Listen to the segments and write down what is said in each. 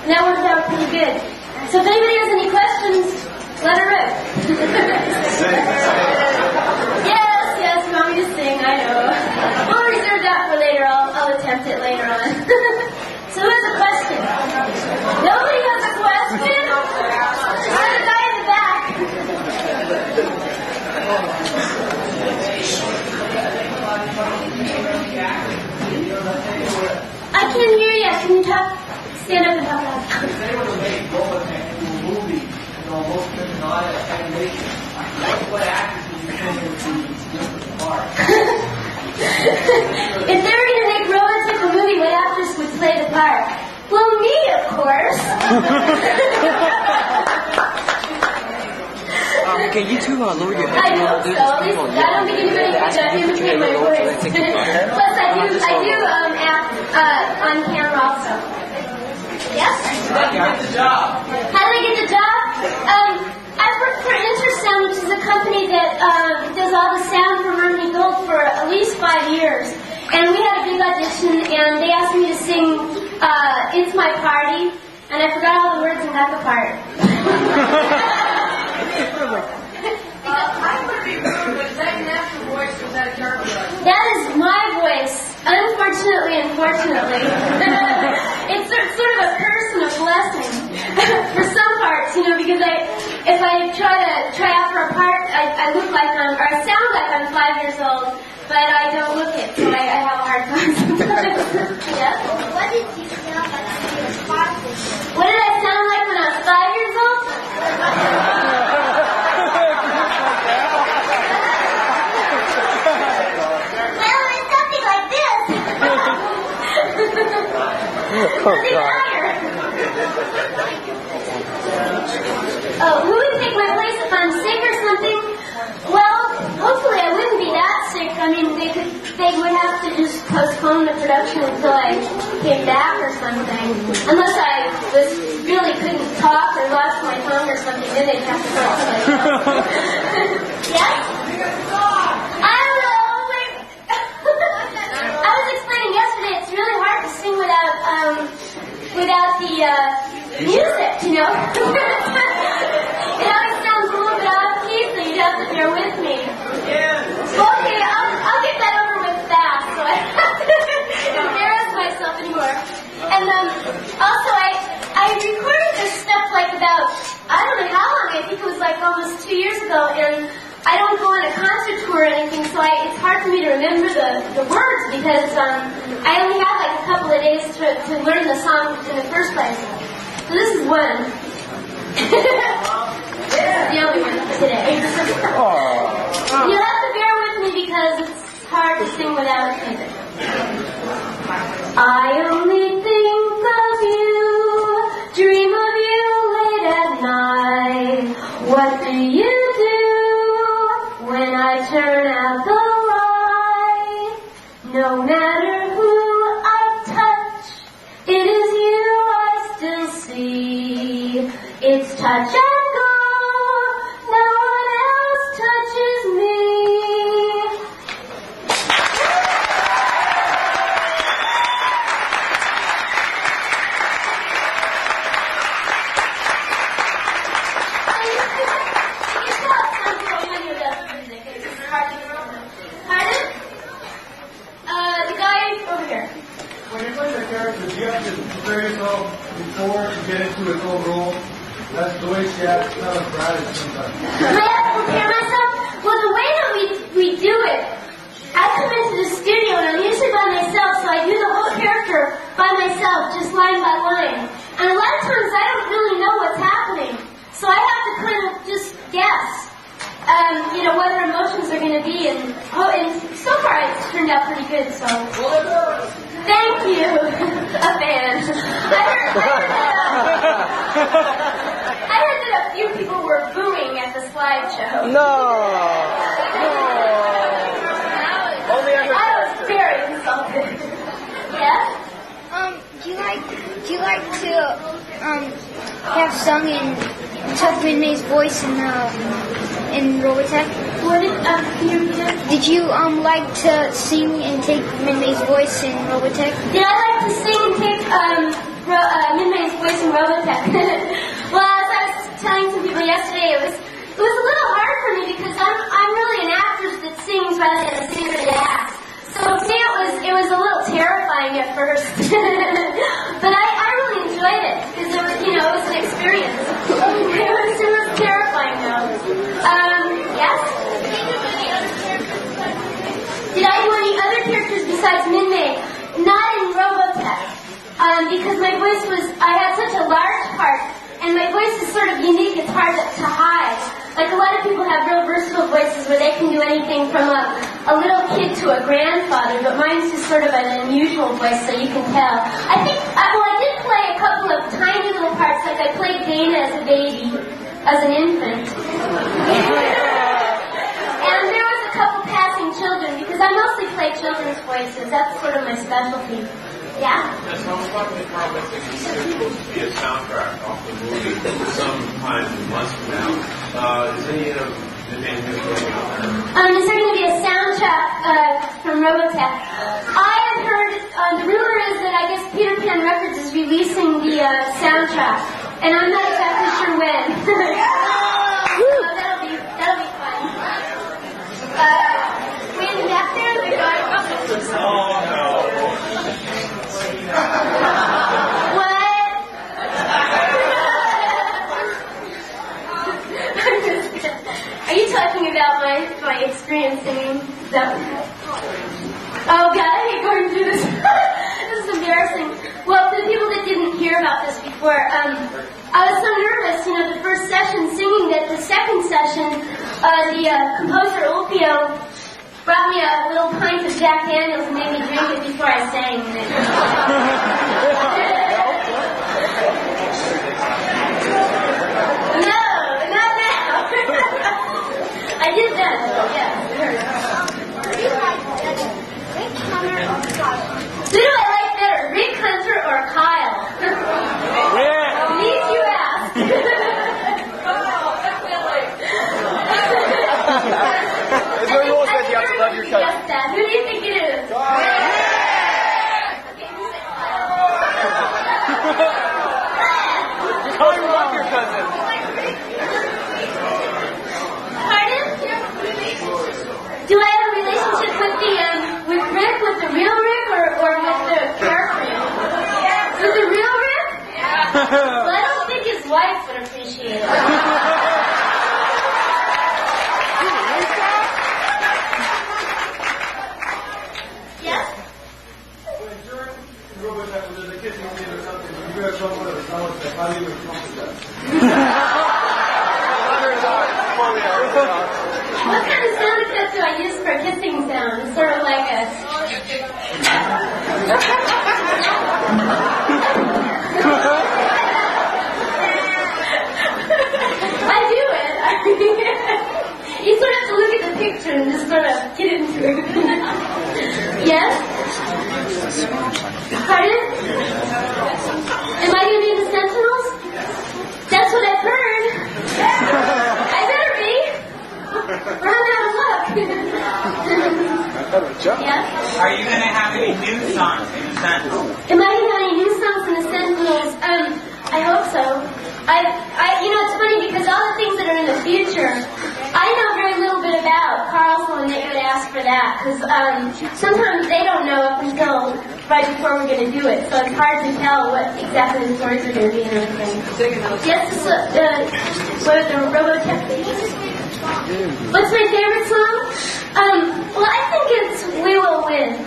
And that worked out pretty good. So if anybody has any questions, let her rip. Yes, you want me to sing, I know. We'll reserve that for later. I'll attempt it later on. So who has a question? Nobody has a question? There's a guy in the back. I can't hear you. Can you talk? Stand up and talk loud. If they were going to make Robotech a movie, what actors would play the part? Well, me, of course. Okay, you two lower your head. I hope so. At least I don't think anybody can imitate my voice. Plus, I do act on camera also. Yes? How did you get the job? How did I get the job? I worked for Intersound, which is a company that does all the sound for Mermaid Gold for at least 5 years. And we had a big audition, and they asked me to sing It's My Party, and I forgot all the words and got the part. I would be rude, but is that your natural voice or is that a character voice? That is my voice. Unfortunately. It's sort of a curse and a blessing for some parts, because if I try out for a part, I look like I sound like I'm 5 years old, but I don't look it, so I have a hard time sometimes. Yeah? What did you sound like when you were 5? What did I sound like when I was 5 years old? Well, it's something like this. Nothing higher. Who would take my place if I'm sick or something? Well, hopefully I wouldn't be that sick. I mean, they would have to just postpone the production until I came back or something. Unless I really couldn't talk or lost my tongue or something, then they'd have to start something. Yes? I don't know. I was explaining yesterday, it's really hard to sing without the music, It always sounds a little bit off key, so you'd have to bear with me. Okay, I'll get that over with fast, so I don't have to embarrass myself anymore. And also, I recorded this stuff about, I don't know how long, I think it was almost 2 years ago, and I don't go on a concert tour or anything, so it's hard for me to remember the words because I only have a couple of days to learn the song in the first place. So this is one. The only one today. You'll have to bear with me because it's hard to sing without music. I only think of you, dream of you late at night. What do you do when I turn out the light? No matter who I touch, it is you I still see. It's touch and go, no one else touches me. The guy over here. When you play the character, do you have to prepare yourself before you get into his own role? That's the way she acts, not as bad as sometimes. Do I have to prepare myself? Well, the way that we do it, I come into the studio and I'm usually by myself, so I do the whole character by myself, just line by line. And a lot of times I don't really know what's happening, so I have to kind of just guess. What their emotions are going to be, and so far it's turned out pretty good, so. Thank you, a fan. I heard that a few people were booing at the slideshow. I was very insulted. Yes? Do you like to have sung in Tuck Minmay's voice in Robotech? Can you repeat it? Did you like to sing and take Minmay's voice in Robotech? Did I like to sing and take Min-May's voice in Robotech. Well, as I was telling some people yesterday, it was a little hard for me because I'm really an actress that sings rather than a singer that acts. So for me it was a little terrifying at first. But I really enjoyed it because it was, it was an experience. It was terrifying though. Yes? Did I do any other characters besides Min-May? Not in Robotech. Because my voice I had such a large part, and my voice is sort of unique, it's hard to hide. Like a lot of people have real versatile voices where they can do anything from a little kid to a grandfather, but mine's just sort of an unusual voice, so you can tell. I think, I did play a couple of tiny little parts, like I played Dana as a baby, as an infant. And there was a couple passing children, because I mostly play children's voices, that's sort of my specialty. Yeah? That's probably supposed to be a soundtrack off the movie sometime months from now. Is any of the names going out there? Is there going to be a soundtrack from Robotech? I have heard, the rumor is that I guess Peter Pan Records is releasing the soundtrack, and I'm not exactly sure when. That'll be fun. When back there, they're going. Oh no. What? Are you talking about my experience singing? Oh God, I hate going through this. This is embarrassing. Well, for the people that didn't hear about this before, I was so nervous, the first session singing, that the second session, the composer Ulpio brought me a little pint of Jack Daniels and made me drink it before I sang. No, not now. I did that, yeah. Who do I like better, Rick Hunter or Kyle? These you ask. Is there rules that you have to love your cousin? Yes, Dad. Who do you think it is? How do you love your cousin? Pardon? Do I have a relationship with Rick, with the real Rick, or with the character? With the real Rick? Well, I don't think his wife would appreciate it. How do you respond to that? What kind of sound effects do I use for hissing sound? It's sort of like a... I do it. You sort of have to look at the picture and just sort of get into it. Yes? Pardon? Am I going to be in the Sentinels? That's what I've heard. I better be. Run out of luck. Yeah? Are you going to have any new songs in the Sentinels? Am I going to have any new songs in the Sentinels? I hope so. It's funny because all the things that are in the future, I know very little bit about. Carl's the one that would ask for that, because sometimes they don't know up until right before we're going to do it, so it's hard to tell what exactly the stories are going to be and everything. Yes, what are the Robotech babies? What's my favorite song? Well, I think it's We Will Win.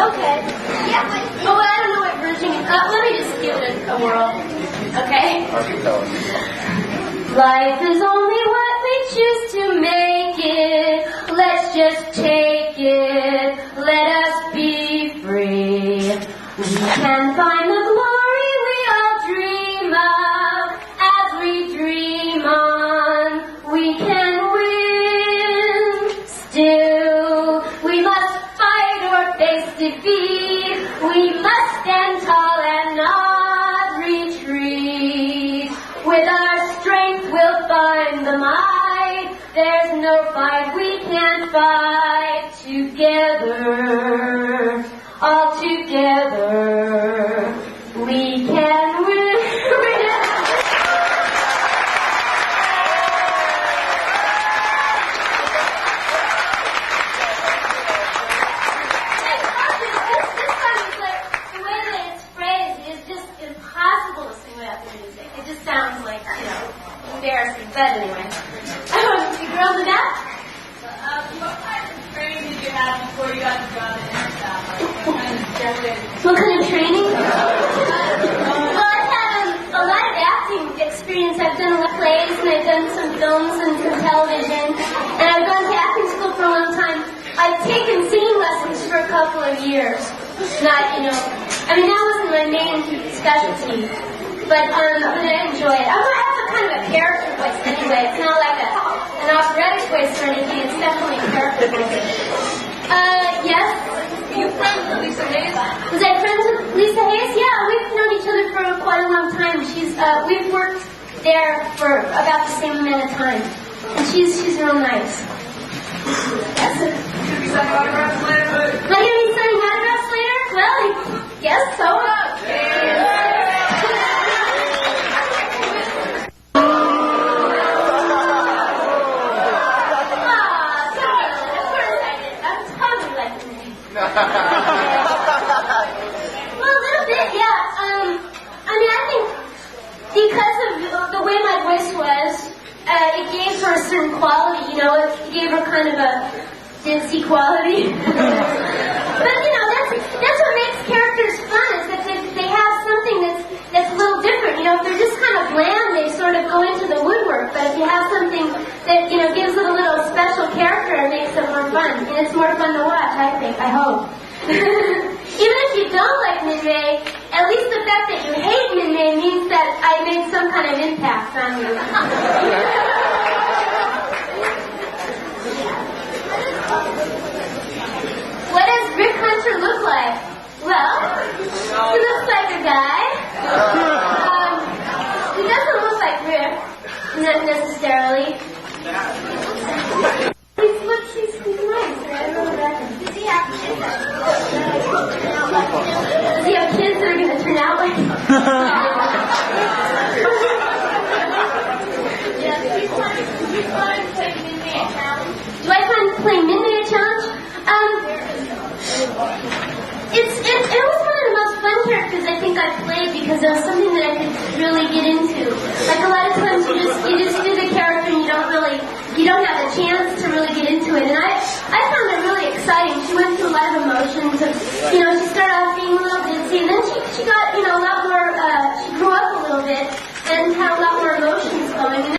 Okay. Yeah. Oh, I don't know what version. Let me just give it a whirl. Okay. Life is only what we choose to make it. Let's just take no fight, we can't fight together. All together, we can win. Embarrassing, but anyway. You girls in that? What kind of training did you have before you got the job at Interstaff? What kind of training? Well, I've had a lot of acting experience. I've done a lot of plays, and I've done some films and some television, and I've gone to acting school for a long time. I've taken singing lessons for a couple of years. Not, I mean, that wasn't my main specialty. But I enjoy it. I have a kind of a character voice anyway. It's not like an operatic voice or anything. It's definitely a character voice. Yes? Are you friends with Lisa Hayes? Was I friends with Lisa Hayes? Yeah, we've known each other for quite a long time. We've worked there for about the same amount of time. And she's real nice. Yes? Should we send autographs later? Am I going to be sending autographs later? Well, yes, so. Well, a little bit, yeah. I mean, I think because of the way my voice was, it gave her a certain quality, it gave her kind of a ditzy quality. But, that's what makes characters fun, is that they have something that's a little different. If they're just kind of bland, they sort of go into the woodwork. But if you have something that, gives it a little special character, it makes it more fun. And it's more fun to watch, I think, I hope. Even if you don't like Min-Rae, at least the fact that you hate Min-Rae means that I made some kind of impact on you. What does Rick Hunter look like? Well, he looks like a guy. He doesn't look like Rick, not necessarily. He's nice, right? I remember that. Does he have kids? Does he have kids that are going to turn out like him? You want to play Midnight Challenge? Do I find playing Midnight Challenge? It was one of the most fun characters I think I've played because it was something that I could really get into. Like a lot of times you just do the character and you don't have the chance to really get into it. And I found it really exciting. She went through a lot of emotions. And, she started off being a little ditzy, and then she got, a lot more, she grew up a little bit and had a lot